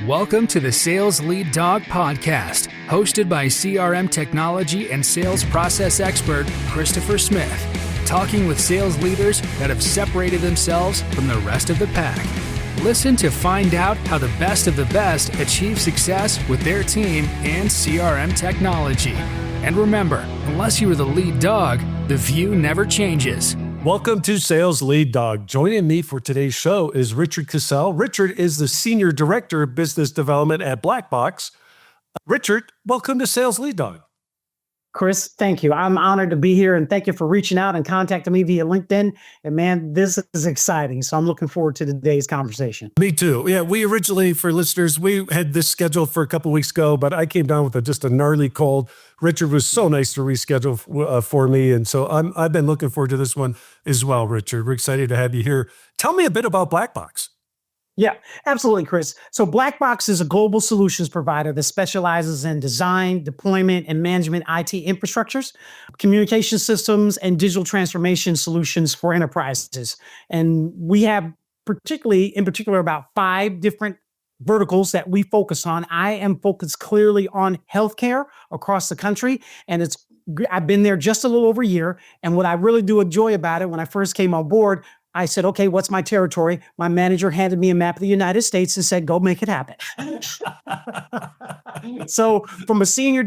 Welcome to the Sales Lead Dog Podcast, hosted by CRM technology and sales process expert Christopher Smith, talking with sales leaders that have separated themselves from the rest of the pack. Listen to find out how the best of the best achieve success with their team and CRM technology. And remember, unless you are the lead dog, the view never changes. Welcome to Sales Lead Dog. Joining me for today's show is Richard Cassell. Richard is the Senior Director of Business Development at Blackbox. Richard, welcome to Sales Lead Dog. Chris, thank you. I'm honored to be here, and thank you for reaching out and contacting me via LinkedIn. And man, this is exciting. So I'm looking forward to today's conversation. Me too. Yeah, we originally, for listeners, we had this scheduled for a couple of weeks ago, but I came down with just a gnarly cold. Richard was so nice to reschedule for me. And so I've been looking forward to this one as well, Richard. We're excited to have you here. Tell me a bit about Blackbox. Yeah, absolutely, Chris. So Blackbox is a global solutions provider that specializes in design, deployment, and management IT infrastructures, communication systems, and digital transformation solutions for enterprises. And we have in particular, about 5 different verticals that we focus on. I am focused clearly on healthcare across the country, and I've been there just a little over a year. And what I really do enjoy about it, when I first came on board, I said, okay, what's my territory? My manager handed me a map of the United States and said, go make it happen. So from a business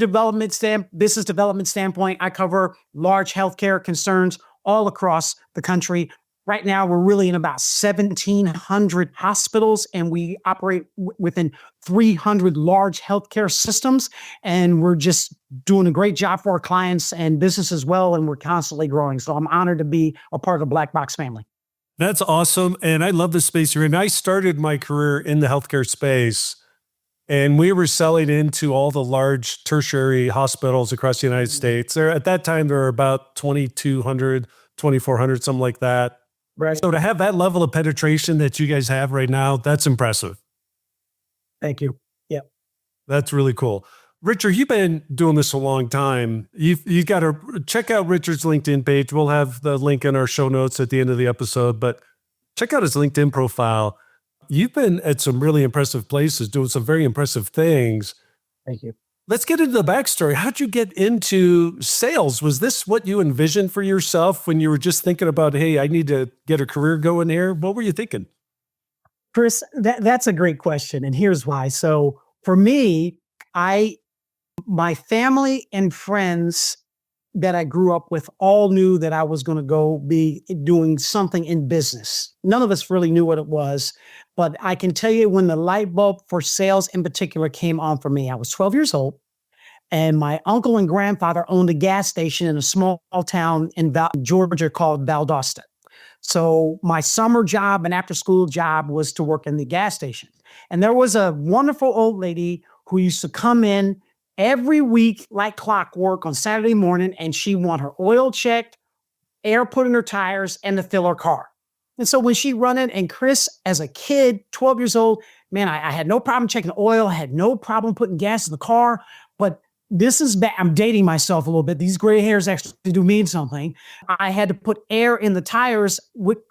development standpoint, I cover large healthcare concerns all across the country. Right now, we're really in about 1,700 hospitals, and we operate within 300 large healthcare systems. And we're just doing a great job for our clients and business as well, and we're constantly growing. So I'm honored to be a part of the Blackbox family. That's awesome. And I love the space you're in. I started my career in the healthcare space, and we were selling into all the large tertiary hospitals across the United States. At that time, there were about 2,200, 2,400, something like that. Right. So to have that level of penetration that you guys have right now, that's impressive. Thank you. Yeah. That's really cool. Richard, you've been doing this a long time. You've got to check out Richard's LinkedIn page. We'll have the link in our show notes at the end of the episode, but check out his LinkedIn profile. You've been at some really impressive places, doing some very impressive things. Thank you. Let's get into the backstory. How'd you get into sales? Was this what you envisioned for yourself when you were just thinking about, hey, I need to get a career going here? What were you thinking? Chris, that's a great question. And here's why. So for me, my family and friends that I grew up with all knew that I was going to go be doing something in business. None of us really knew what it was, but I can tell you when the light bulb for sales in particular came on for me. I was 12 years old, and my uncle and grandfather owned a gas station in a small town in Georgia called Valdosta. So my summer job and after school job was to work in the gas station. And there was a wonderful old lady who used to come in every week like clockwork on Saturday morning, and she want her oil checked, air put in her tires, and to fill her car. And so when she run it, and Chris, as a kid, 12 years old, man, I had no problem checking oil. I had no problem putting gas in the car. But this is bad. I'm dating myself a little bit. These gray hairs actually do mean something. I had to put air in the tires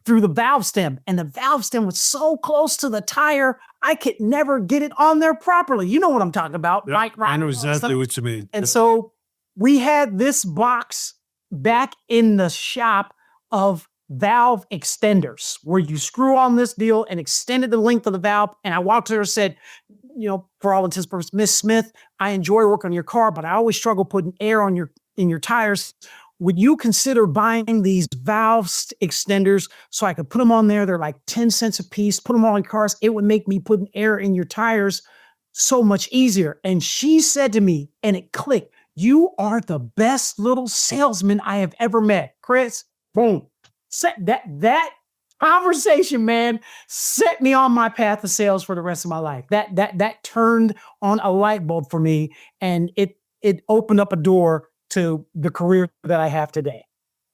through the valve stem, and the valve stem was so close to the tire, I could never get it on there properly. You know what I'm talking about. Yep, right? I know exactly what you mean. And so we had this box back in the shop of valve extenders where you screw on this deal and extended the length of the valve. And I walked to her and said, for all intents and purposes, Miss Smith, I enjoy working on your car, but I always struggle putting air in your tires. Would you consider buying these valve extenders so I could put them on there? They're like 10 cents a piece, put them all in cars. It would make me putting air in your tires so much easier. And she said to me, and it clicked, you are the best little salesman I have ever met. Chris, boom. That conversation, man, set me on my path of sales for the rest of my life. That turned on a light bulb for me, and it opened up a door to the career that I have today.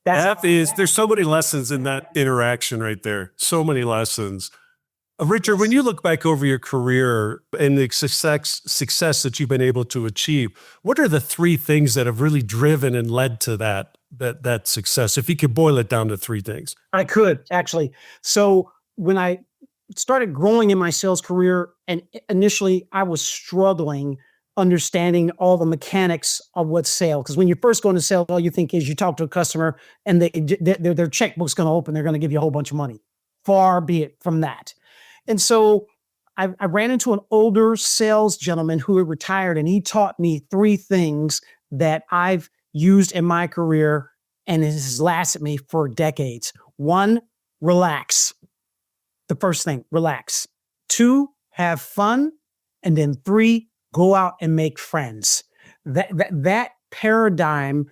There's so many lessons in that interaction right there. So many lessons. Richard, when you look back over your career and the success that you've been able to achieve, what are the 3 things that have really driven and led to that success? If you could boil it down to 3 things. I could, actually. So when I started growing in my sales career, and initially I was struggling understanding all the mechanics of what sale. Because when you first go into sales, all you think is you talk to a customer and their checkbook's going to open. They're going to give you a whole bunch of money. Far be it from that. And so I ran into an older sales gentleman who had retired, and he taught me 3 things that I've used in my career, and it has lasted me for decades. 1, relax. The first thing, relax. 2, have fun. And then 3, go out and make friends. That paradigm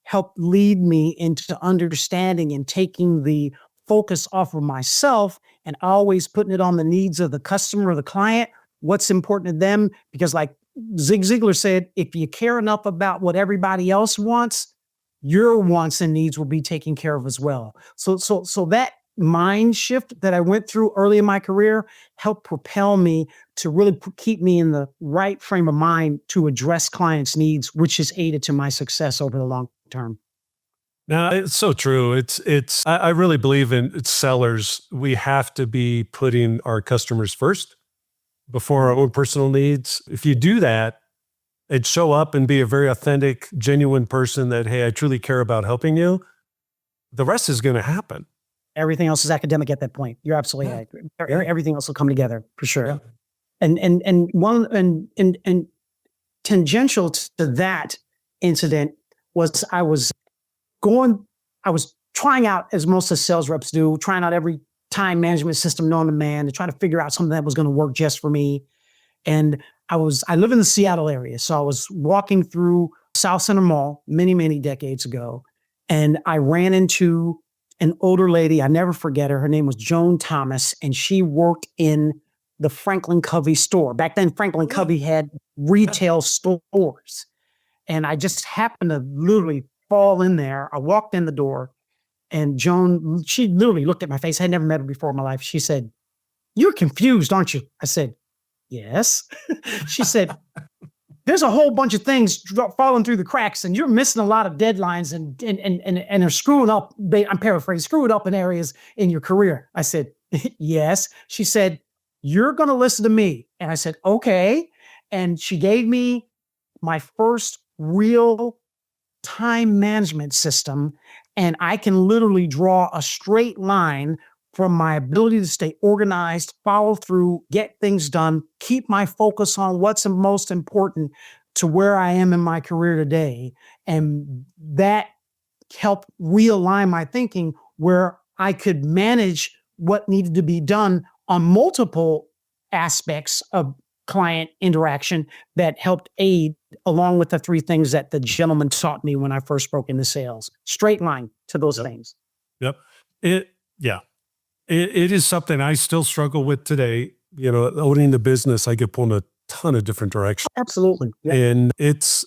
helped lead me into understanding and taking the focus off of myself and always putting it on the needs of the customer or the client, what's important to them. Because like Zig Ziglar said, if you care enough about what everybody else wants, your wants and needs will be taken care of as well. So that mind shift that I went through early in my career helped propel me to really keep me in the right frame of mind to address clients' needs, which has aided to my success over the long term. Now, it's so true. I really believe in sellers. We have to be putting our customers first before our own personal needs. If you do that and show up and be a very authentic, genuine person that, hey, I truly care about helping you, the rest is going to happen. Everything else is academic at that point. You're absolutely right. Everything else will come together for sure. Yeah. And tangential to that incident was I was trying out, as most of the sales reps do, trying out every time management system known to man to try to figure out something that was going to work just for me. And I live in the Seattle area. So I was walking through South Center Mall many, many decades ago. And I ran into an older lady. I never forget her. Her name was Joan Thomas, and she worked in the Franklin Covey store. Back then, Franklin Covey had retail stores. And I just happened to literally fall in there. I walked in the door, and Joan, she literally looked at my face. I had never met her before in my life. She said, "You're confused, aren't you?" I said, "Yes." She said, "There's a whole bunch of things falling through the cracks, and you're missing a lot of deadlines and are screwing up." I'm paraphrasing, screwing up in areas in your career. I said, "Yes." She said, "You're going to listen to me." And I said, "Okay." And she gave me my first real time management system. And I can literally draw a straight line from my ability to stay organized, follow through, get things done, keep my focus on what's most important to where I am in my career today. And that helped realign my thinking where I could manage what needed to be done on multiple aspects of client interaction that helped aid, along with the 3 things that the gentleman taught me when I first broke into sales. Straight line to those things. Yep. It is something I still struggle with today. You know, owning the business, I get pulled in a ton of different directions. Absolutely. Yeah. And it's,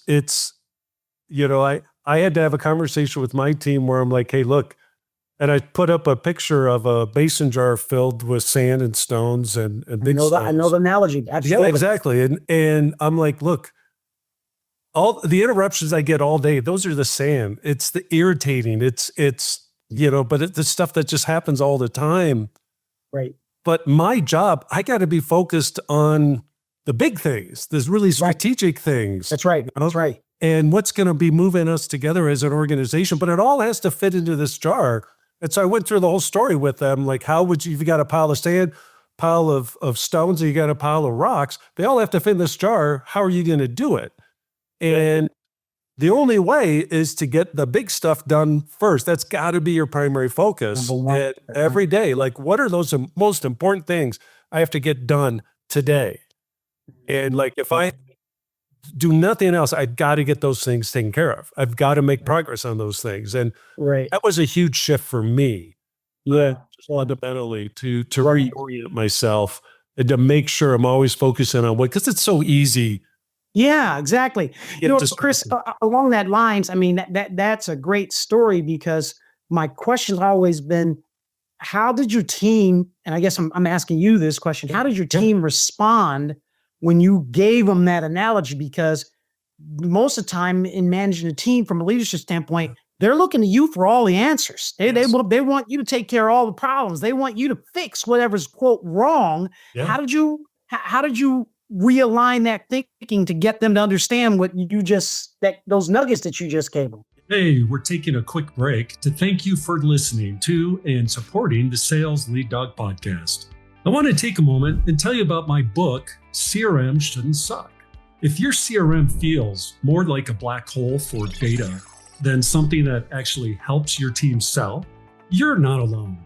you know, I had to have a conversation with my team where I'm like, hey, look, and I put up a picture of a mason jar filled with sand and stones and big stones. I know the analogy. Absolutely. Yeah, exactly. And I'm like, look, all the interruptions I get all day, those are the sand. It's the irritating. It's you know, but it's the stuff that just happens all the time. Right. But my job, I got to be focused on the big things, these really strategic things. That's right. That's right. And what's going to be moving us together as an organization. But it all has to fit into this jar. And so I went through the whole story with them. Like, how would you, if you got a pile of sand, pile of stones, and you got a pile of rocks, they all have to fit in this jar. How are you going to do it? And the only way is to get the big stuff done first. That's got to be your primary focus every day. Like, what are those most important things I have to get done today? And like, if I do nothing else, I got to get those things taken care of. I've got to make progress on those things. And that was a huge shift for me. Yeah. Fundamentally to reorient myself and to make sure I'm always focusing on what, because it's so easy. Yeah, exactly. You know, Chris, along that lines, I mean, that's a great story, because my question's always been, how did your team, and I guess I'm asking you this question, how did your team respond when you gave them that analogy? Because most of the time in managing a team from a leadership standpoint, they're looking to you for all the answers. They want you to take care of all the problems. They want you to fix whatever's quote wrong. Yeah. How did you realign that thinking to get them to understand what those nuggets that you just gave them? Hey, we're taking a quick break to thank you for listening to and supporting the Sales Lead Dog podcast. I want to take a moment and tell you about my book, CRM Shouldn't Suck. If your CRM feels more like a black hole for data than something that actually helps your team sell, you're not alone.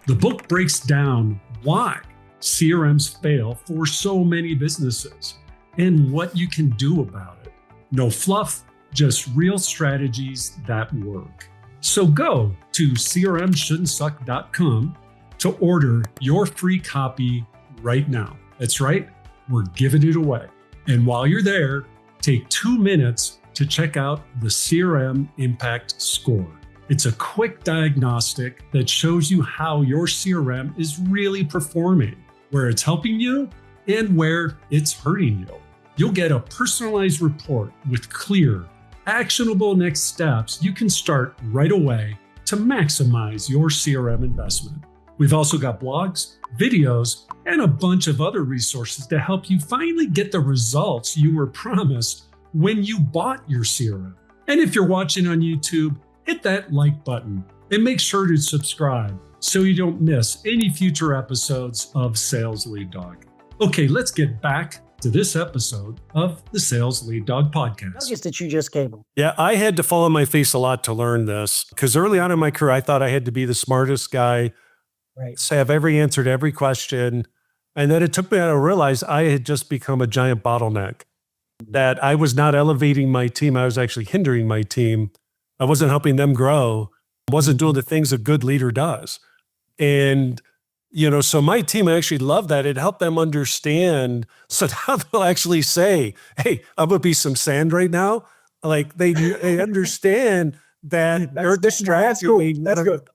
The book breaks down why CRMs fail for so many businesses and what you can do about it. No fluff, just real strategies that work. So go to crmshouldn'tsuck.com to order your free copy right now. That's right, we're giving it away. And while you're there, take 2 minutes to check out the CRM Impact Score. It's a quick diagnostic that shows you how your CRM is really performing, where it's helping you and where it's hurting you. You'll get a personalized report with clear, actionable next steps you can start right away to maximize your CRM investment. We've also got blogs, videos, and a bunch of other resources to help you finally get the results you were promised when you bought your CRM. And if you're watching on YouTube, hit that like button and make sure to subscribe so you don't miss any future episodes of Sales Lead Dog. Okay, let's get back to this episode of the Sales Lead Dog podcast. Nuggets that you just gave them. Yeah, I had to fall on my face a lot to learn this because early on in my career, I thought I had to be the smartest guy, Right. have every answer to every question. And then it took me to realize I had just become a giant bottleneck, that I was not elevating my team. I was actually hindering my team. I wasn't helping them grow. I wasn't doing the things a good leader does. And, so my team actually loved that. It helped them understand. So now they'll actually say, hey, I'm going to be some sand right now. Like they understand that they're distracting me. That's good.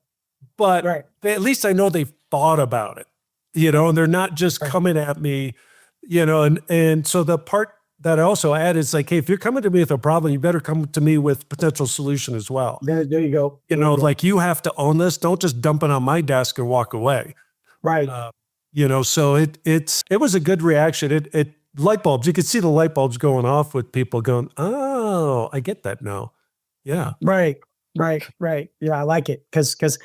But Right. at least I know they've thought about it, and they're not just coming at me, and so the part that I also add is like, hey, if you're coming to me with a problem, you better come to me with potential solution as well. There you go. Like you have to own this. Don't just dump it on my desk and walk away. Right. So it was a good reaction. It light bulbs, you could see the light bulbs going off with people going, oh, I get that now. Yeah. Right. Yeah, I like it because,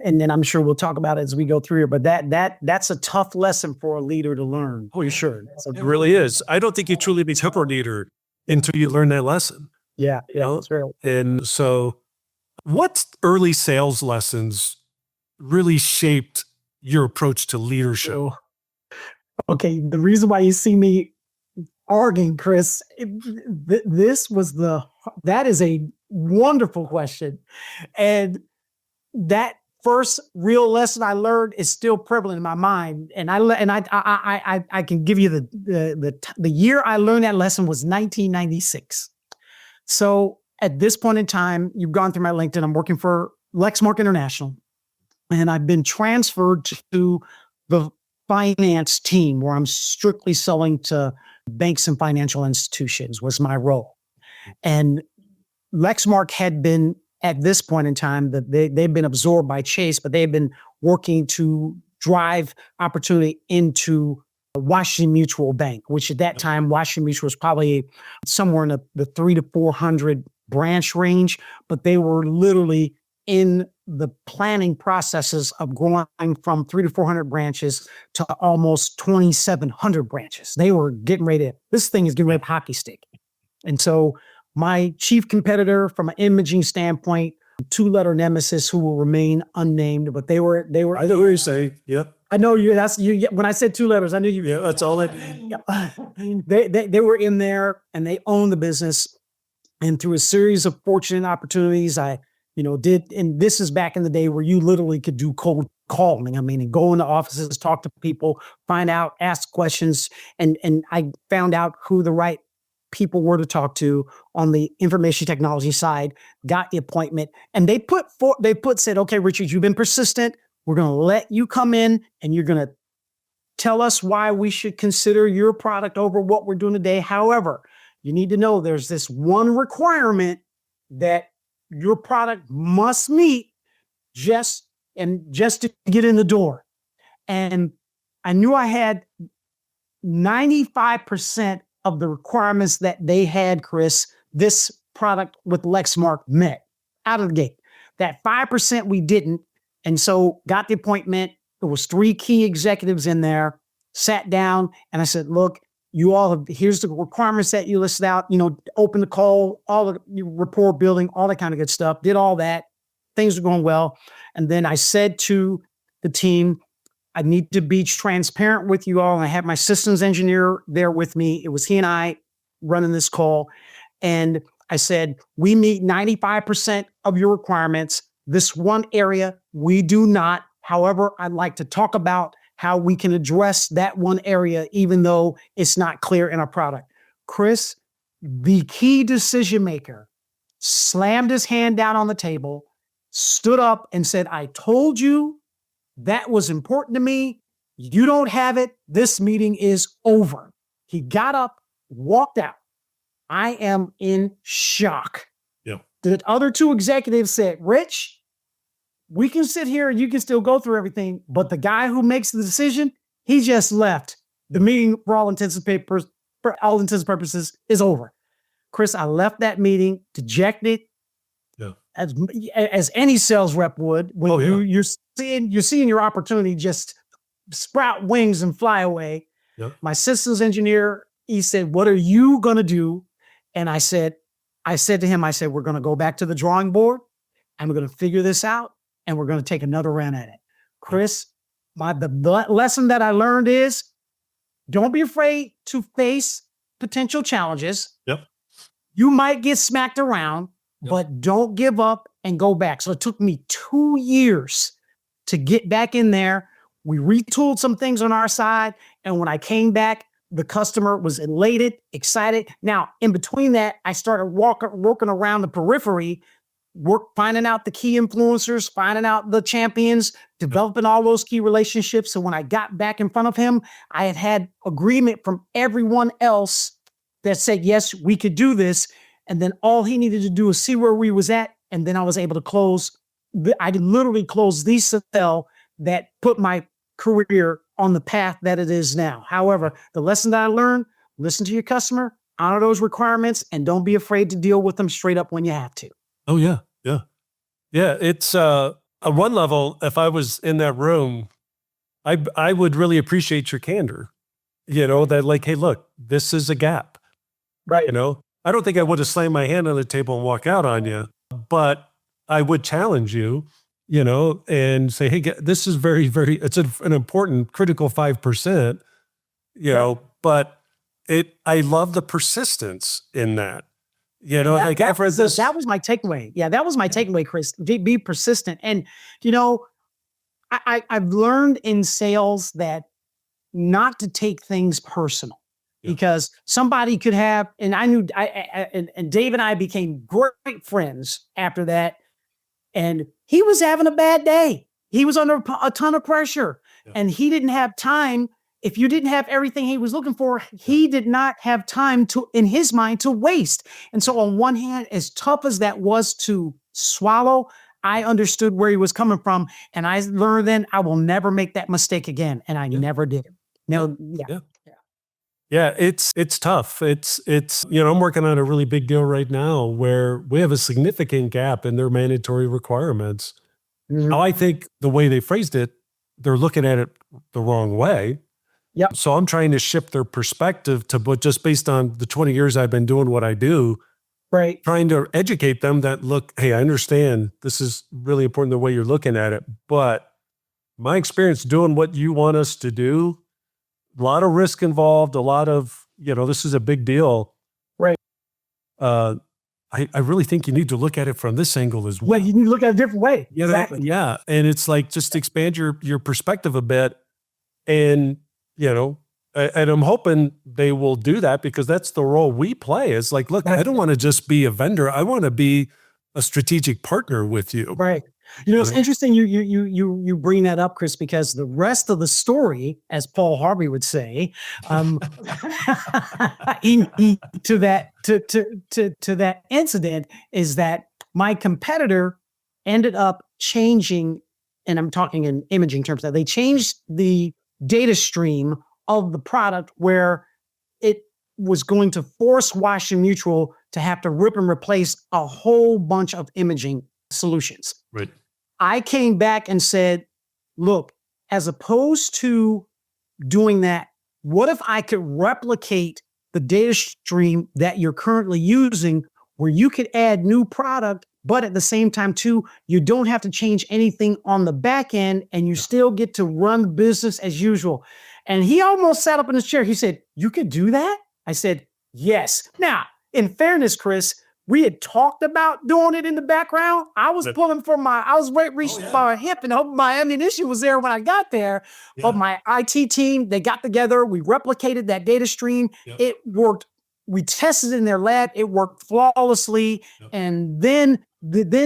and then I'm sure we'll talk about it as we go through here. But that's a tough lesson for a leader to learn. Oh, sure. It really is. I don't think you truly become a leader until you learn that lesson. Yeah, that's real. And so, what early sales lessons really shaped your approach to leadership? Okay, the reason why you see me arguing, Chris, that is a wonderful question. And that first real lesson I learned is still prevalent in my mind. And I can give you the year I learned that lesson was 1996. So at this point in time, you've gone through my LinkedIn. I'm working for Lexmark International, and I've been transferred to the finance team where I'm strictly selling to banks and financial institutions was my role. And Lexmark had been, at this point in time, that they've been absorbed by Chase, but they've been working to drive opportunity into Washington Mutual Bank, which at that time, Washington Mutual was probably somewhere in the 300 to 400 branch range, but they were literally in the planning processes of growing from 300 to 400 branches to almost 2,700 branches. They were getting ready this thing is getting ready to hockey stick. And so my chief competitor from an imaging standpoint, two-letter nemesis who will remain unnamed, but they were. I know what you're saying. Yep. I know you. That's you. When I said two letters, I knew you. Yeah, that's all it. They were in there and they owned the business. And through a series of fortunate opportunities, I did. And this is back in the day where you literally could do cold calling. I mean, and go into offices, talk to people, find out, ask questions, and I found out who the right people were to talk to on the information technology side. Got the appointment, and they said, okay, Richard, you've been persistent. We're going to let you come in and you're going to tell us why we should consider your product over what we're doing today. However, you need to know there's this one requirement that your product must meet just to get in the door. And I knew I had 95% of the requirements that they had, Chris, this product with Lexmark met out of the gate. That 5% we didn't. And so got the appointment. There was 3 key executives in there, sat down, and I said, look, you all have, here's the requirements that you listed out, open the call, all the rapport building, all that kind of good stuff, did all that. Things were going well. And then I said to the team, I need to be transparent with you all. And I had my systems engineer there with me. It was he and I running this call. And I said, we meet 95% of your requirements. This one area, we do not. However, I'd like to talk about how we can address that one area, even though it's not clear in our product. Chris, the key decision maker, slammed his hand down on the table, stood up and said, I told you that was important to me. You don't have it. This meeting is over. He got up, walked out. I am in shock. Yeah. The other 2 executives said, Rich, we can sit here and you can still go through everything, but the guy who makes the decision, he just left. The meeting, for all intents and purposes, is over. Chris, I left that meeting dejected, as any sales rep would when you're seeing your opportunity just sprout wings and fly away. Yeah. My systems engineer, he said, what are you going to do? And I said to him, we're going to go back to the drawing board and we're going to figure this out and we're going to take another run at it. Chris, the lesson that I learned is don't be afraid to face potential challenges. Yep. You might get smacked around, but don't give up and go back. So it took me 2 years to get back in there. We retooled some things on our side. And when I came back, the customer was elated, excited. Now, in between that, I started working around the periphery, finding out the key influencers, finding out the champions, developing all those key relationships. So when I got back in front of him, I had agreement from everyone else that said, yes, we could do this. And then all he needed to do was see where we was at. And then I was able to close. I literally closed the sale that put my career on the path that it is now. However, the lesson that I learned, listen to your customer, honor those requirements, and don't be afraid to deal with them straight up when you have to. Oh, yeah. Yeah. Yeah. It's on one level, if I was in that room, I would really appreciate your candor, that like, hey, look, this is a gap. Right. I don't think I would have slammed my hand on the table and walk out on you, but I would challenge you, and say, hey, this is very, very, it's an important critical 5%, but I love the persistence in that, that was my takeaway. Yeah. That was my takeaway, Chris, be persistent. And, I've learned in sales that not to take things personal. Because somebody could have, and I knew, and Dave and I became great friends after that. And he was having a bad day. He was under a ton of pressure and he didn't have time. If you didn't have everything he was looking for, he did not have time in his mind, to waste. And so on one hand, as tough as that was to swallow, I understood where he was coming from. And I learned then I will never make that mistake again. And I never did. Yeah, it's tough. It's I'm working on a really big deal right now where we have a significant gap in their mandatory requirements. Mm-hmm. Now, I think the way they phrased it, they're looking at it the wrong way. Yep. So I'm trying to shift their perspective but just based on the 20 years I've been doing what I do, right? Trying to educate them that, look, hey, I understand this is really important the way you're looking at it, but my experience doing what you want us to do, a lot of risk involved, a lot of, this is a big deal. Right. I really think you need to look at it from this angle as well. Well, you need to look at it a different way. Yeah, exactly. Yeah. And it's like, just expand your perspective a bit. And, and I'm hoping they will do that because that's the role we play. It's like, look, I don't want to just be a vendor. I want to be a strategic partner with you. Right. It's interesting you bring that up, Chris, because the rest of the story, as Paul Harvey would say, to that incident is that My competitor ended up changing, and I'm talking in imaging terms, that they changed the data stream of the product where it was going to force Washington Mutual to have to rip and replace a whole bunch of imaging solutions. Right. I came back and said, look, as opposed to doing that, what if I could replicate the data stream that you're currently using where you could add new product, but at the same time too, you don't have to change anything on the back end and you still get to run the business as usual. And he almost sat up in his chair. He said, you could do that? I said, yes. Now, in fairness, Chris, we had talked about doing it in the background. I was pulling for reaching for my hip and hoping my ammunition was there when I got there. Yeah. But my IT team, they got together. We replicated that data stream. Yep. It worked. We tested it in their lab. It worked flawlessly. Yep. And then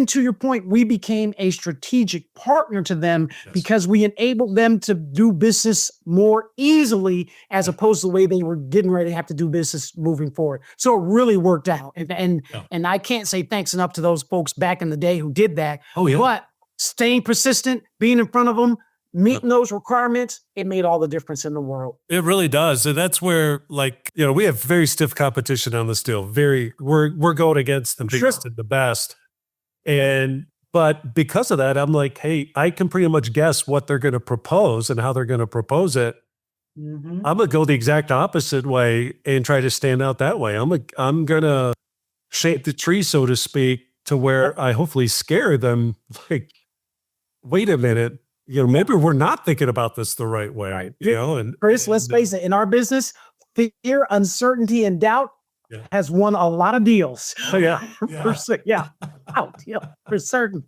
to your point, we became a strategic partner to them because we enabled them to do business more easily as opposed to the way they were getting ready to have to do business moving forward. So it really worked out. And I can't say thanks enough to those folks back in the day who did that. Oh, yeah. But staying persistent, being in front of them, meeting those requirements, it made all the difference in the world. It really does. And that's where, we have very stiff competition on this deal. We're going against the biggest and the best. But because of that, I'm like, hey, I can pretty much guess what they're going to propose and how they're going to propose it. Mm-hmm. I'm going to go the exact opposite way and try to stand out that way. I'm going to shape the tree, so to speak, to where I hopefully scare them. Like, wait a minute, maybe we're not thinking about this the right way, right? And Chris, let's face it, in our business, fear, uncertainty, and doubt has won a lot of deals. For certain.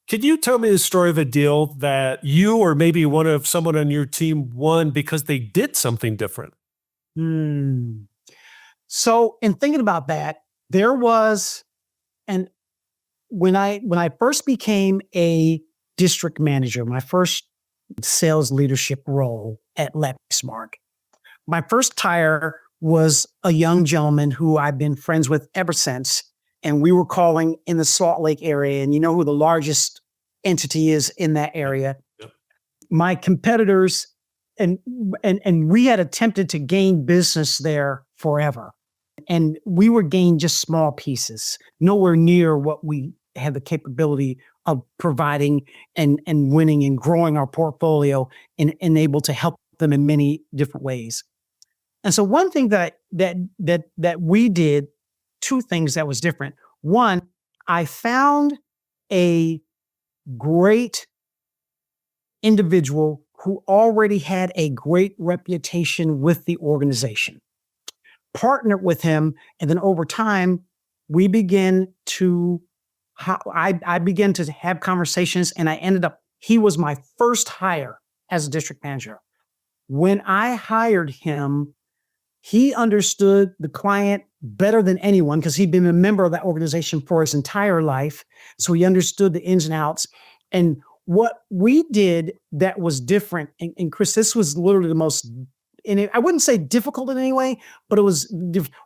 Can you tell me the story of a deal that you or maybe someone on your team won because they did something different? So in thinking about that, there was, and when I first became a district manager, my first sales leadership role at Lexmark, my first hire was a young gentleman who I've been friends with ever since. And we were calling in the Salt Lake area. And you know who the largest entity is in that area. Yep. My competitors, and we had attempted to gain business there forever. And we were gaining just small pieces, nowhere near what we had the capability of providing and winning and growing our portfolio and able to help them in many different ways. And so one thing that we did, two things that was different. One, I found a great individual who already had a great reputation with the organization, partnered with him, and then over time, we began to, I began to have conversations, and he was my first hire as a district manager. When I hired him, he understood the client better than anyone because he'd been a member of that organization for his entire life. So he understood the ins and outs. And what we did that was different, and Chris, this was literally the most, I wouldn't say difficult in any way, but it was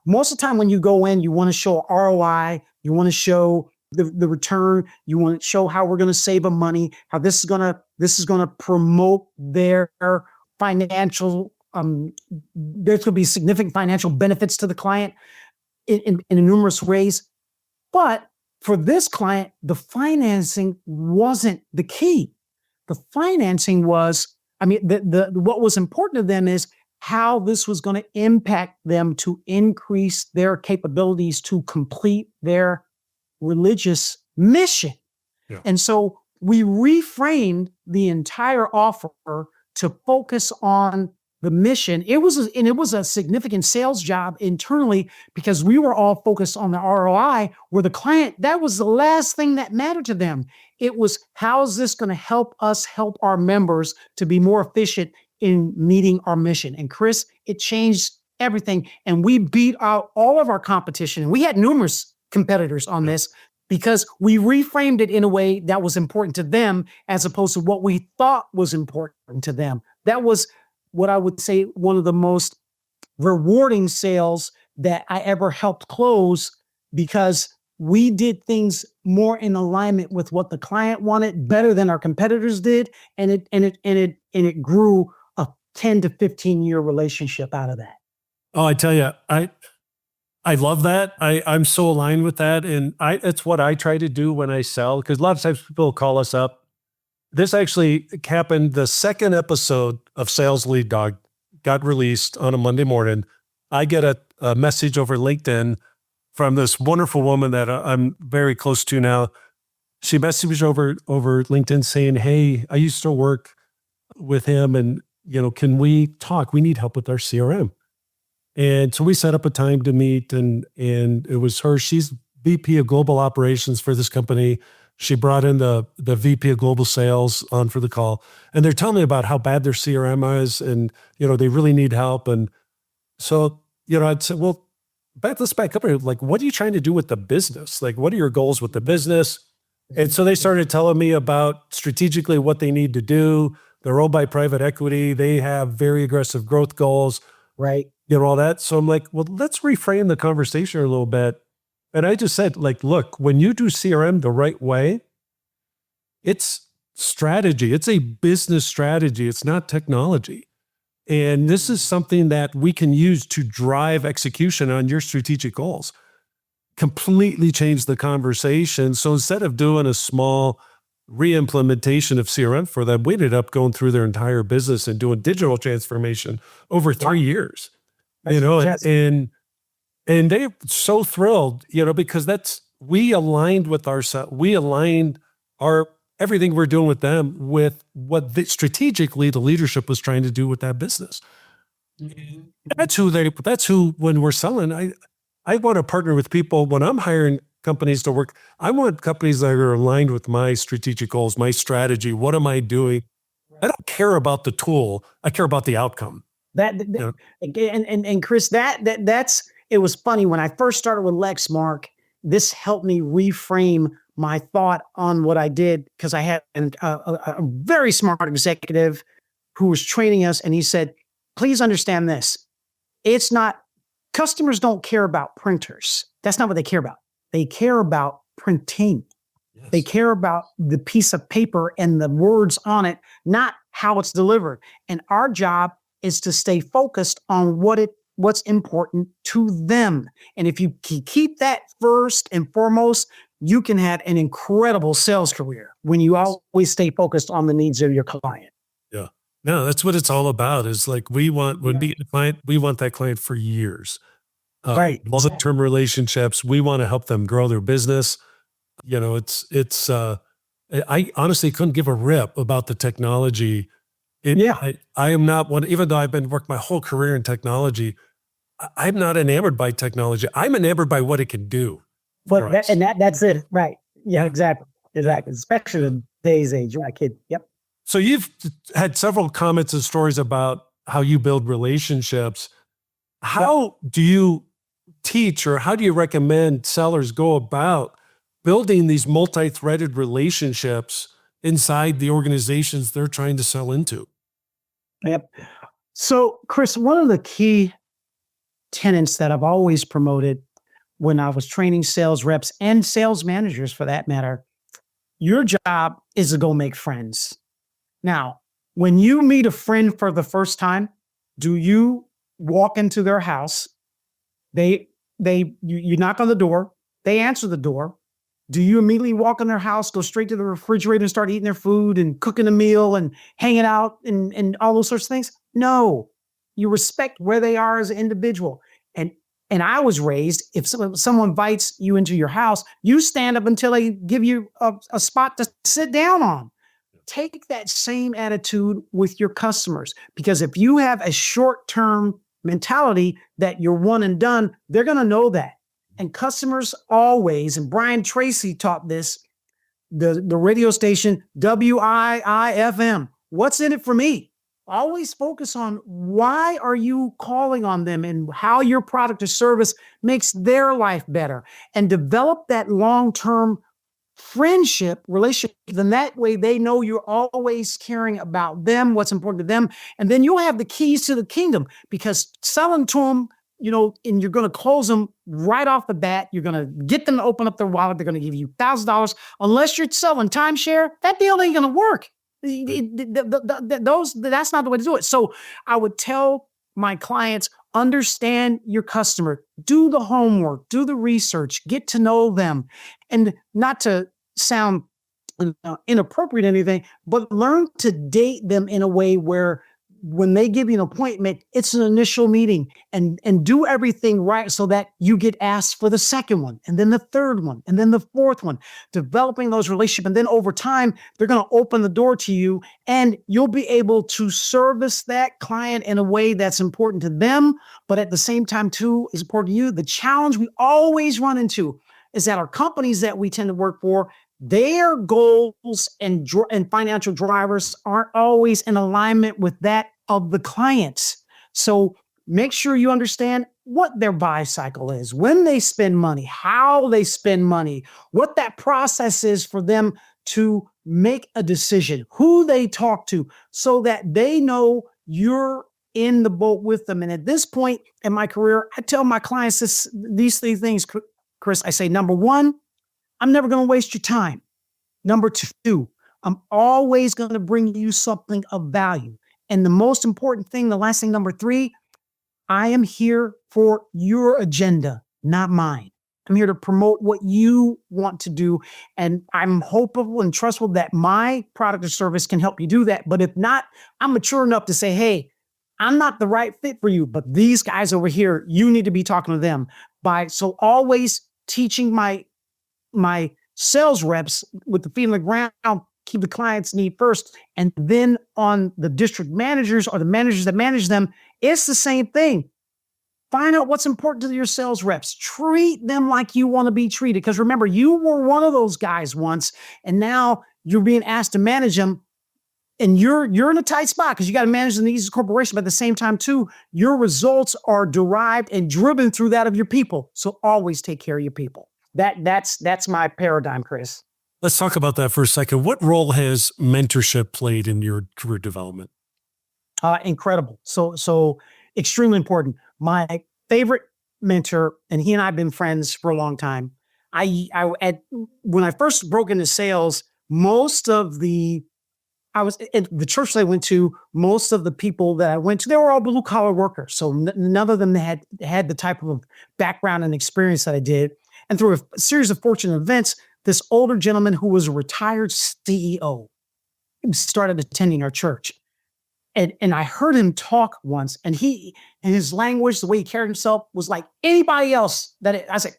most of the time when you go in, you want to show ROI, you want to show the return, you want to show how we're going to save them money, how this is going to promote their financial. There's going to be significant financial benefits to the client in numerous ways. But for this client, the financing wasn't the key. The financing was, what was important to them is how this was going to impact them to increase their capabilities to complete their religious mission. Yeah. And so we reframed the entire offer to focus on the mission. It was a significant sales job internally because we were all focused on the ROI, where the client, that was the last thing that mattered to them. It was, how is this going to help us help our members to be more efficient in meeting our mission? And Chris, it changed everything. And we beat out all of our competition. And we had numerous competitors on this because we reframed it in a way that was important to them as opposed to what we thought was important to them. That was what I would say one of the most rewarding sales that I ever helped close, because we did things more in alignment with what the client wanted, better than our competitors did, and it grew a 10 to 15-year relationship out of that. Oh, I tell you, I love that. I'm so aligned with that. And it's what I try to do when I sell, because a lot of times people call us up. This actually happened. The second episode of Sales Lead Dog got released on a Monday morning. I get a message over LinkedIn from this wonderful woman that I'm very close to now. She messaged over LinkedIn saying, "Hey, I used to work with him, and can we talk? We need help with our CRM." And so we set up a time to meet, and it was her. She's VP of Global Operations for this company. She brought in the VP of Global Sales on for the call, and they're telling me about how bad their CRM is, and they really need help. And so I'd say, well, let's back up here. Like, what are you trying to do with the business? Like, what are your goals with the business? And so they started telling me about strategically what they need to do. They're owned by private equity. They have very aggressive growth goals. Right. All that. So I'm like, well, let's reframe the conversation a little bit. And I just said, like, look, when you do CRM the right way, it's strategy. It's a business strategy. It's not technology. And this is something that we can use to drive execution on your strategic goals. Completely change the conversation. So instead of doing a small re-implementation of CRM for them, we ended up going through their entire business and doing digital transformation over 3 years. And they're so thrilled, because we aligned with ourselves. We aligned everything we're doing with them with what strategically the leadership was trying to do with that business. That's who, when we're selling, I want to partner with people. When I'm hiring companies to work, I want companies that are aligned with my strategic goals, my strategy. What am I doing? I don't care about the tool. I care about the outcome. And Chris, that's it was funny when I first started with Lexmark. This helped me reframe my thought on what I did, because I had a very smart executive who was training us, and he said, "Please understand this. It's not customers don't care about printers. That's not what they care about. They care about printing. Yes. They care about the piece of paper and the words on it, not how it's delivered. And our job is to stay focused on what's important to them. And if you keep that first and foremost, you can have an incredible sales career when you always stay focused on the needs of your client." Yeah. No, that's what it's all about. Is like, we want that client for years. Right. Long-term relationships. We want to help them grow their business. I honestly couldn't give a rip about the technology. I am not one, even though I've been working my whole career in technology, I'm not enamored by technology. I'm enamored by what it can do. But that's it. Right. Yeah, exactly. Especially in today's age. You're a kid. Yep. So you've had several comments and stories about how you build relationships. How do you teach, or how do you recommend sellers go about building these multi-threaded relationships inside the organizations they're trying to sell into? Yep. So, Chris, one of the key tenets that I've always promoted when I was training sales reps and sales managers, for that matter, your job is to go make friends. Now, when you meet a friend for the first time, do you walk into their house? You knock on the door, they answer the door. Do you immediately walk in their house, go straight to the refrigerator and start eating their food and cooking a meal and hanging out and all those sorts of things? No, you respect where they are as an individual. And I was raised, if someone invites you into your house, you stand up until they give you a spot to sit down on. Take that same attitude with your customers, because if you have a short-term mentality that you're one and done, they're going to know that. And customers always, and Brian Tracy taught this, the radio station WIIFM, what's in it for me? Always focus on why are you calling on them and how your product or service makes their life better, and develop that long-term friendship relationship. Then that way they know you're always caring about them, what's important to them. And then you'll have the keys to the kingdom, because selling to them and you're going to close them right off the bat. You're going to get them to open up their wallet. They're going to give you $1,000. Unless you're selling timeshare, that deal ain't going to work. That's not the way to do it. So I would tell my clients, understand your customer, do the homework, do the research, get to know them, and not to sound inappropriate or anything, but learn to date them in a way where when they give you an appointment, it's an initial meeting, and do everything right so that you get asked for the second one, and then the third one, and then the fourth one, developing those relationships. And then over time, they're going to open the door to you, and you'll be able to service that client in a way that's important to them, but at the same time too, is important to you. The challenge we always run into is that our companies that we tend to work for, their goals and financial drivers aren't always in alignment with that of the clients. So make sure you understand what their buy cycle is, when they spend money, how they spend money, what that process is for them to make a decision, who they talk to, so that they know you're in the boat with them. And at this point in my career, I tell my clients these three things, Chris. I say, number one, I'm never going to waste your time. Number two, I'm always going to bring you something of value. And the most important thing, the last thing, number three, I am here for your agenda, not mine. I'm here to promote what you want to do. And I'm hopeful and trustful that my product or service can help you do that. But if not, I'm mature enough to say, hey, I'm not the right fit for you, but these guys over here, you need to be talking to them. So always teaching my sales reps with the feet on the ground, keep the client's need first. And then on the district managers or the managers that manage them, it's the same thing. Find out what's important to your sales reps. Treat them like you want to be treated. Because remember, you were one of those guys once, and now you're being asked to manage them. And you're in a tight spot because you got to manage the needs of the corporation. But at the same time, too, your results are derived and driven through that of your people. So always take care of your people. That's my paradigm, Chris. Let's talk about that for a second. What role has mentorship played in your career development? Incredible. So extremely important. My favorite mentor, and he and I have been friends for a long time. When I first broke into sales, I was at the church that I went to, most of the people that I went to, they were all blue collar workers. So none of them had the type of background and experience that I did. And through a series of fortunate events, this older gentleman who was a retired CEO started attending our church. And I heard him talk once, and his language, the way he carried himself, was like anybody else I was like,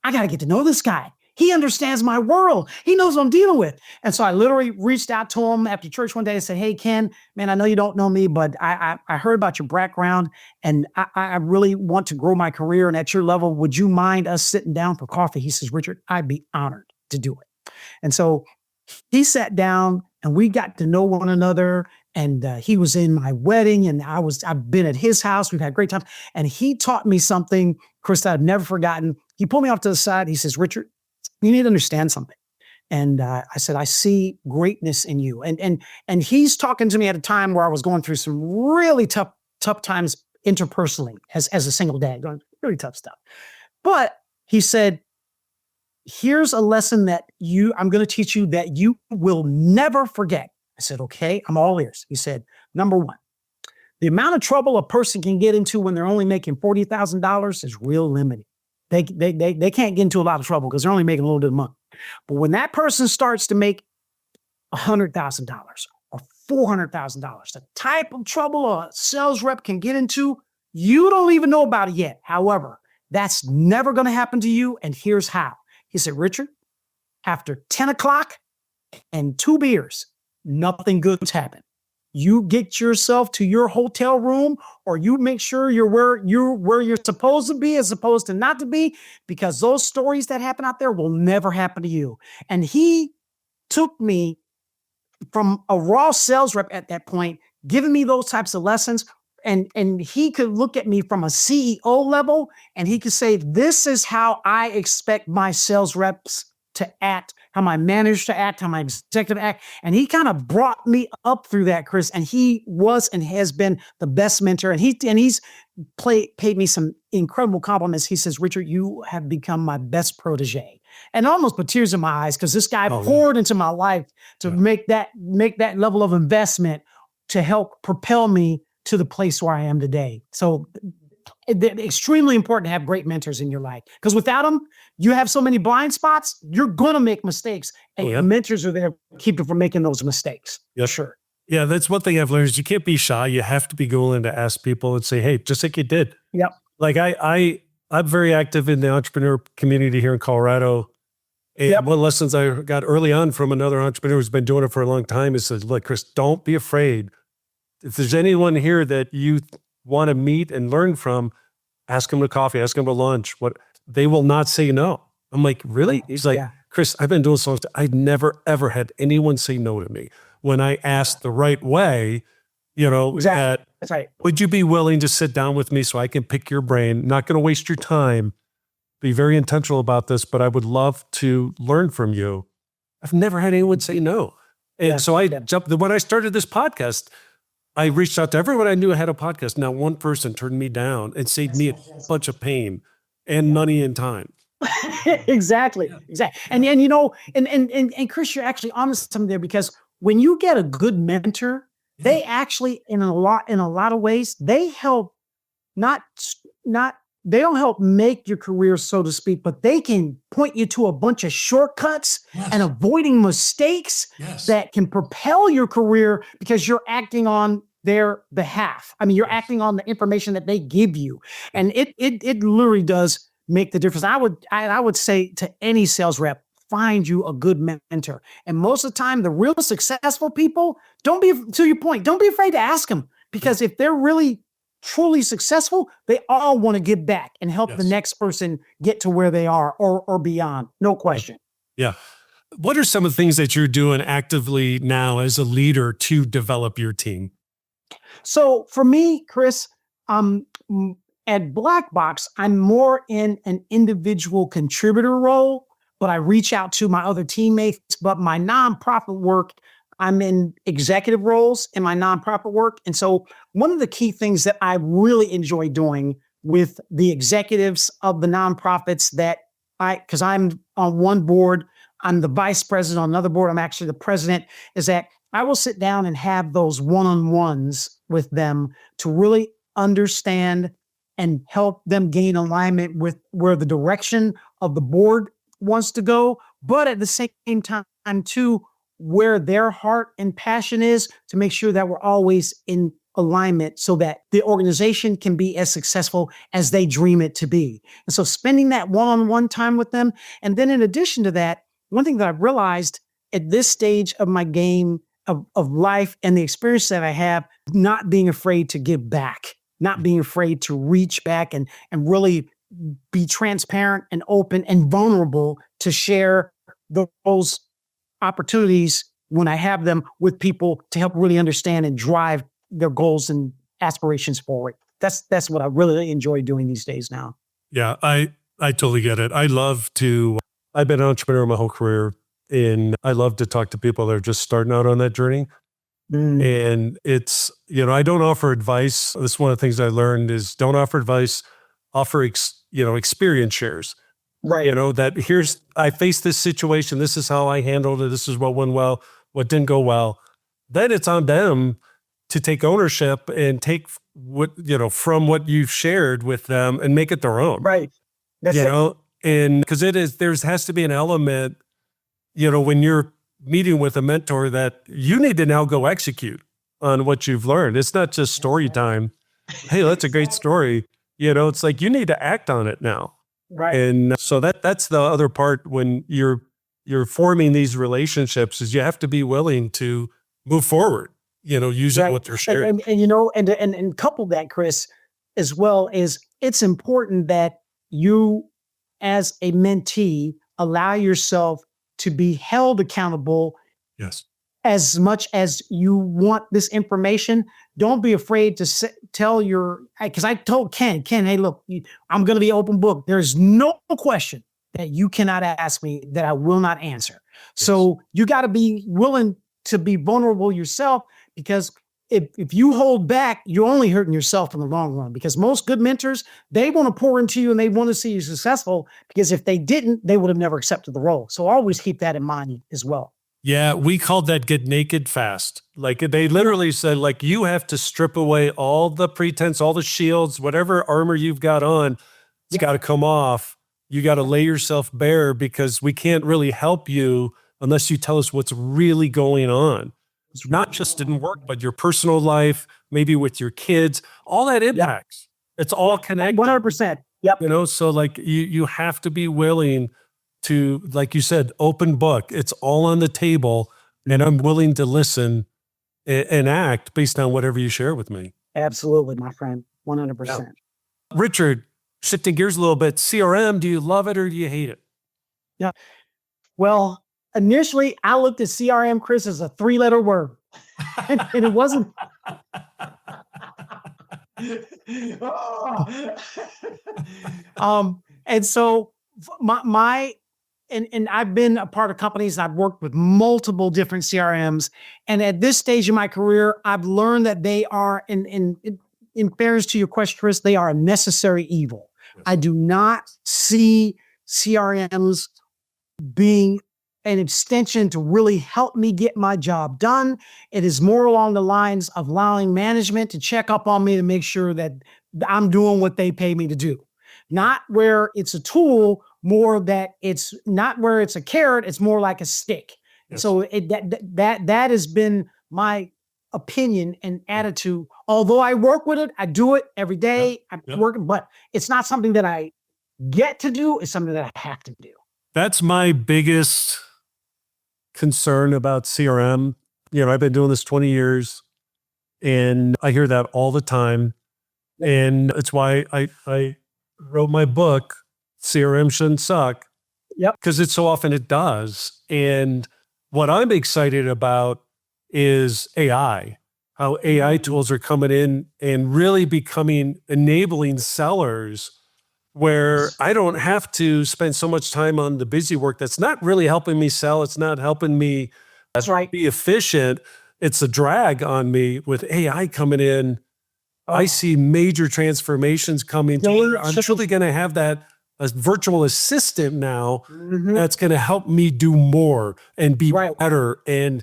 I got to get to know this guy. He understands my world. He knows what I'm dealing with. And so I literally reached out to him after church one day and said, hey, Ken, man, I know you don't know me, but I heard about your background, and I really want to grow my career. And at your level, would you mind us sitting down for coffee? He says, Richard, I'd be honored to do it. And so he sat down and we got to know one another. And he was in my wedding, and I've been at his house. We've had great times. And he taught me something, Chris, that I've never forgotten. He pulled me off to the side. He says, Richard, you need to understand something. And I said, I see greatness in you. And he's talking to me at a time where I was going through some really tough times interpersonally as a single dad, going really tough stuff. But he said, here's a lesson that I'm going to teach you that you will never forget. I said, okay, I'm all ears. He said, number one, the amount of trouble a person can get into when they're only making $40,000 is real limited. They can't get into a lot of trouble because they're only making a little bit of money. But when that person starts to make $100,000 or $400,000, the type of trouble a sales rep can get into, you don't even know about it yet. However, that's never going to happen to you. And here's how. He said, Richard, after 10 o'clock and 2 beers, nothing good's happened. You get yourself to your hotel room, or you make sure you're where you're supposed to be as opposed to not to be, because those stories that happen out there will never happen to you. And he took me from a raw sales rep at that point, giving me those types of lessons. And he could look at me from a CEO level, and he could say, this is how I expect my sales reps to act how my managers to act, how my executive act. And he kind of brought me up through that, Chris. And he was and has been the best mentor. And he's paid me some incredible compliments. He says, Richard, you have become my best protege. And almost put tears in my eyes because this guy poured into my life to make that level of investment to help propel me to the place where I am today. So it's extremely important to have great mentors in your life, because without them, you have so many blind spots, you're going to make mistakes. And mentors are there to keep you from making those mistakes. Yeah, sure. Yeah, that's one thing I've learned is you can't be shy. You have to be willing to ask people and say, hey, just like you did. Yep. Like I'm very active in the entrepreneur community here in Colorado. And one lessons I got early on from another entrepreneur who's been doing it for a long time is says, look, Chris, don't be afraid. If there's anyone here that you want to meet and learn from, ask them to coffee, ask them to lunch. They will not say no. I'm like, really? He's like, Chris, I've been doing so long. I've never, ever had anyone say no to me when I asked the right way, Exactly. That's right. Would you be willing to sit down with me so I can pick your brain? Not going to waste your time. Be very intentional about this, but I would love to learn from you. I've never had anyone say no. And so I jumped. When I started this podcast, I reached out to everyone I knew had a podcast. Not one person turned me down and saved me a bunch of pain and money and time. Exactly. And Chris, you're actually honest something there, because when you get a good mentor, they actually, in a lot of ways, they help they don't help make your career, so to speak, but they can point you to a bunch of shortcuts and avoiding mistakes that can propel your career because you're acting on their behalf. I mean, you're acting on the information that they give you. And it literally does make the difference. I would say to any sales rep, find you a good mentor. And most of the time, the real successful people, to your point, don't be afraid to ask them, because if they're really truly successful, they all want to give back and help the next person get to where they are or beyond. No question. Yeah. What are some of the things that you're doing actively now as a leader to develop your team? So for me, Chris, at Black Box, I'm more in an individual contributor role, but I reach out to my other teammates. But my nonprofit work, I'm in executive roles in my nonprofit work. And so one of the key things that I really enjoy doing with the executives of the nonprofits because I'm on one board, I'm the vice president on another board, I'm actually the president, is that I will sit down and have those one-on-ones with them to really understand and help them gain alignment with where the direction of the board wants to go, but at the same time too, where their heart and passion is, to make sure that we're always in alignment so that the organization can be as successful as they dream it to be. And so spending that one-on-one time with them. And then in addition to that, one thing that I've realized at this stage of my game of life and the experience that I have, not being afraid to give back, not being afraid to reach back and really be transparent and open and vulnerable to share those opportunities when I have them with people to help really understand and drive their goals and aspirations forward. That's what I really enjoy doing these days now. Yeah, I totally get it. I've been an entrepreneur my whole career, and I love to talk to people that are just starting out on that journey. And it's, I don't offer advice. This is one of the things I learned is don't offer advice, offer, experience shares. Right. That I faced this situation. This is how I handled it. This is what went well, what didn't go well. Then it's on them to take ownership and take from what you've shared with them and make it their own. Right. That's it. And because there has to be an element, when you're meeting with a mentor that you need to now go execute on what you've learned. It's not just story time. Hey, that's a great story. It's like you need to act on it now. Right. And so that's the other part when you're forming these relationships is you have to be willing to move forward, using what they're sharing. And couple that, Chris, as well, is it's important that you as a mentee allow yourself to be held accountable. Yes. As much as you want this information, don't be afraid to tell because I told Ken, hey, look, I'm going to be open book. There's no question that you cannot ask me that I will not answer. So you got to be willing to be vulnerable yourself, because if you hold back, you're only hurting yourself in the long run, because most good mentors, they want to pour into you and they want to see you successful, because if they didn't, they would have never accepted the role. So always keep that in mind as well. Yeah, we called that get naked fast. Like they literally said, like, you have to strip away all the pretense, all the shields, whatever armor you've got on, it's got to come off. You got to lay yourself bare, because we can't really help you unless you tell us what's really going on. It's not just in work, but your personal life, maybe with your kids, all that impacts. It's all connected. 100%. Yep. You know, so like you have to be willing to, like you said, open book. It's all on the table, and I'm willing to listen and act based on whatever you share with me. Absolutely, my friend. 100%. Yeah. Richard, shifting gears a little bit, CRM, do you love it or do you hate it? Yeah. Well, initially I looked at CRM, Chris, as a 3-letter word. and it wasn't. And so and I've been a part of companies, I've worked with multiple different CRMs. And at this stage in my career, I've learned that they are, in fairness to your question, Chris, they are a necessary evil. Yes. I do not see CRMs being an extension to really help me get my job done. It is more along the lines of allowing management to check up on me to make sure that I'm doing what they pay me to do. Not where it's a tool, more that it's not where it's a carrot, it's more like a stick. Yes. So that has been my opinion and attitude. Although I work with it, I do it every day. I'm working, but it's not something that I get to do. It's something that I have to do. That's my biggest concern about CRM. You know, I've been doing this 20 years and I hear that all the time. And it's why I wrote my book, CRM Shouldn't Suck. Yep. Because it's so often it does. And what I'm excited about is AI, how AI tools are coming in and really becoming enabling sellers, where I don't have to spend so much time on the busy work that's not really helping me sell. It's not helping me be efficient. It's a drag on me. With AI coming in, I see major transformations coming. I'm truly going to have that a virtual assistant now that's going to help me do more and be better and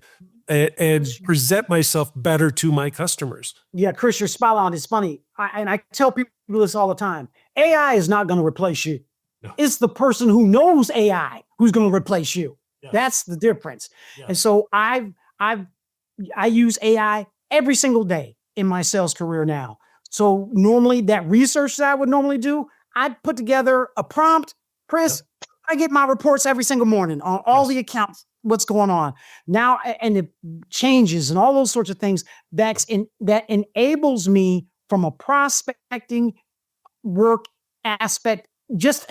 present myself better to my customers. Yeah, Chris, you're spot on. It's funny. I tell people this all the time. AI is not going to replace you. No. It's the person who knows AI who's going to replace you. Yes. That's the difference. Yes. And so I use AI every single day in my sales career now. So normally that research that I would normally do, I'd put together a prompt. Chris, I get my reports every single morning on all the accounts, what's going on now, and it changes and all those sorts of things that enables me from a prospecting work aspect, just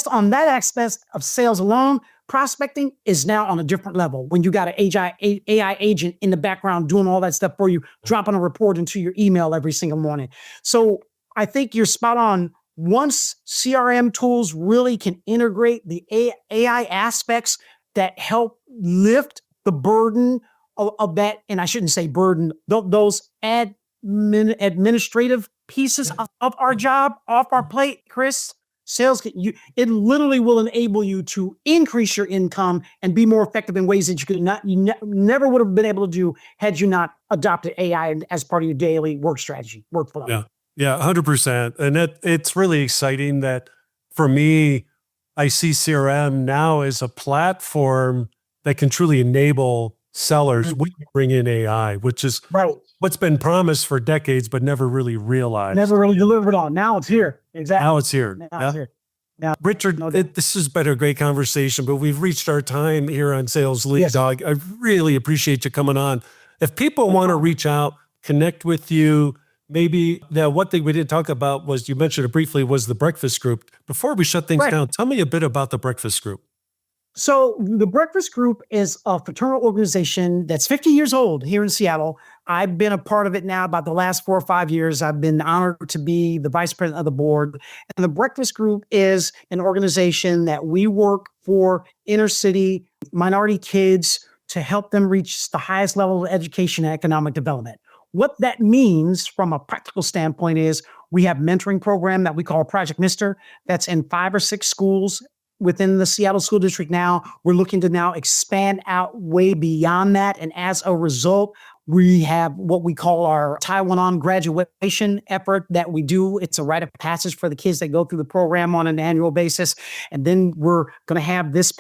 on that aspect of sales alone. Prospecting is now on a different level when you got an AI agent in the background doing all that stuff for you, dropping a report into your email every single morning. So I think you're spot on. Once CRM tools really can integrate the AI aspects that help lift the burden of that, and I shouldn't say burden, those administrative pieces of our job off our plate, Chris, it literally will enable you to increase your income and be more effective in ways that you never would have been able to do had you not adopted AI as part of your daily workflow. Yeah, 100%. And it's really exciting that for me, I see CRM now as a platform that can truly enable sellers when you bring in AI, which is what's been promised for decades, but never really realized. Never really delivered on. Now it's here. Exactly. Now it's here. It's here. Now, Richard, this has been a great conversation, but we've reached our time here on Sales Lead Dog. I really appreciate you coming on. If people want to reach out, connect with you, maybe one thing we didn't talk about was, you mentioned it briefly, was the breakfast group. Before we shut things down, tell me a bit about the breakfast group. So the Breakfast Group is a fraternal organization that's 50 years old here in Seattle. I've been a part of it now about the last 4 or 5 years. I've been honored to be the vice president of the board. And the Breakfast Group is an organization that we work for inner city minority kids to help them reach the highest level of education and economic development. What that means from a practical standpoint is we have mentoring program that we call Project Mister. That's in 5 or 6 schools within the Seattle School District now. We're looking to now expand out way beyond that. And as a result, we have what we call our Taiwan On graduation effort that we do. It's a rite of passage for the kids that go through the program on an annual basis. And then we're going to have this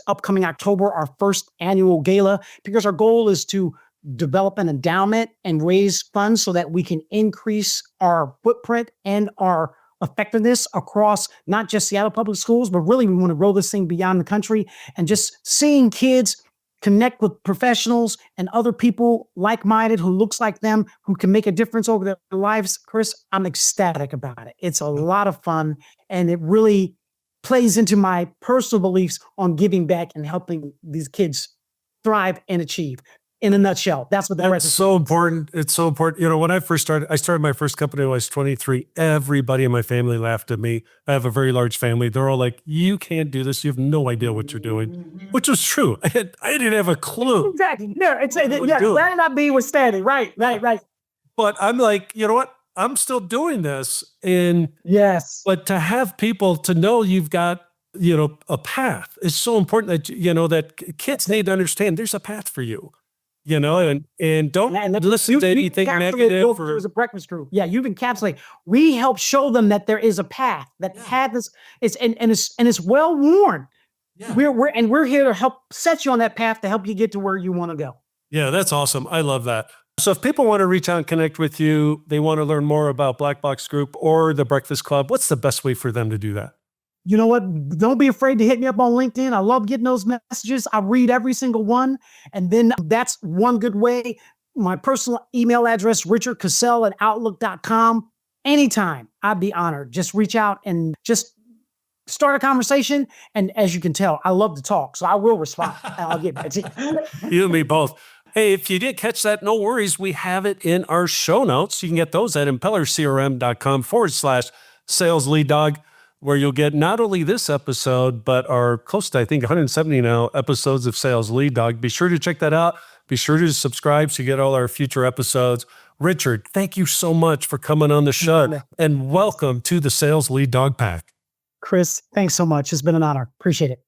upcoming October, our first annual gala, because our goal is to develop an endowment and raise funds so that we can increase our footprint and our effectiveness across not just Seattle Public Schools, but really we want to roll this thing beyond the country. And just seeing kids connect with professionals and other people like-minded who looks like them, who can make a difference over their lives, Chris, I'm ecstatic about it. It's a lot of fun, and it really plays into my personal beliefs on giving back and helping these kids thrive and achieve. In a nutshell, that's what the rest It's is. so important. It's so important. You know, when I started my first company when I was 23. Everybody in my family laughed at me. I have a very large family. They're all like, "You can't do this. You have no idea what you're doing," which was true. I didn't have a clue. Exactly. No, let it not be withstanding. Right. But I'm like, you know what? I'm still doing this. Yes. But to have people to know you've got, a path is so important that, that kids need to understand there's a path for you. And don't listen to anything negative. There's a Breakfast Group. Yeah, you've encapsulated. We help show them that there is a path. That path is it's well worn. Yeah. We're here to help set you on that path to help you get to where you want to go. Yeah, that's awesome. I love that. So if people want to reach out and connect with you, they want to learn more about Black Box Group or the Breakfast Club, what's the best way for them to do that? You know what? Don't be afraid to hit me up on LinkedIn. I love getting those messages. I read every single one. And then that's one good way. My personal email address, richardcassell@outlook.com. Anytime, I'd be honored. Just reach out and just start a conversation. And as you can tell, I love to talk. So I will respond. I'll get back to you. You and me both. Hey, if you did catch that, no worries. We have it in our show notes. You can get those at impellercrm.com/sales lead dog, where you'll get not only this episode, but our close to, I think, 170 now episodes of Sales Lead Dog. Be sure to check that out. Be sure to subscribe so you get all our future episodes. Richard, thank you so much for coming on the show, and welcome to the Sales Lead Dog Pack. Chris, thanks so much. It's been an honor. Appreciate it.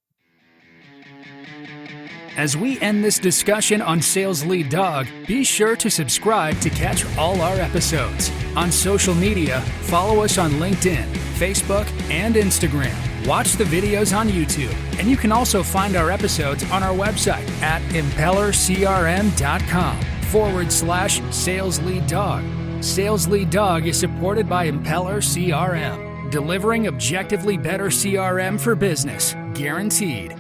As we end this discussion on Sales Lead Dog, be sure to subscribe to catch all our episodes. On social media, follow us on LinkedIn, Facebook, and Instagram. Watch the videos on YouTube, and you can also find our episodes on our website at impellercrm.com/Sales Lead Dog. Sales Lead Dog is supported by Impeller CRM, delivering objectively better CRM for business, guaranteed.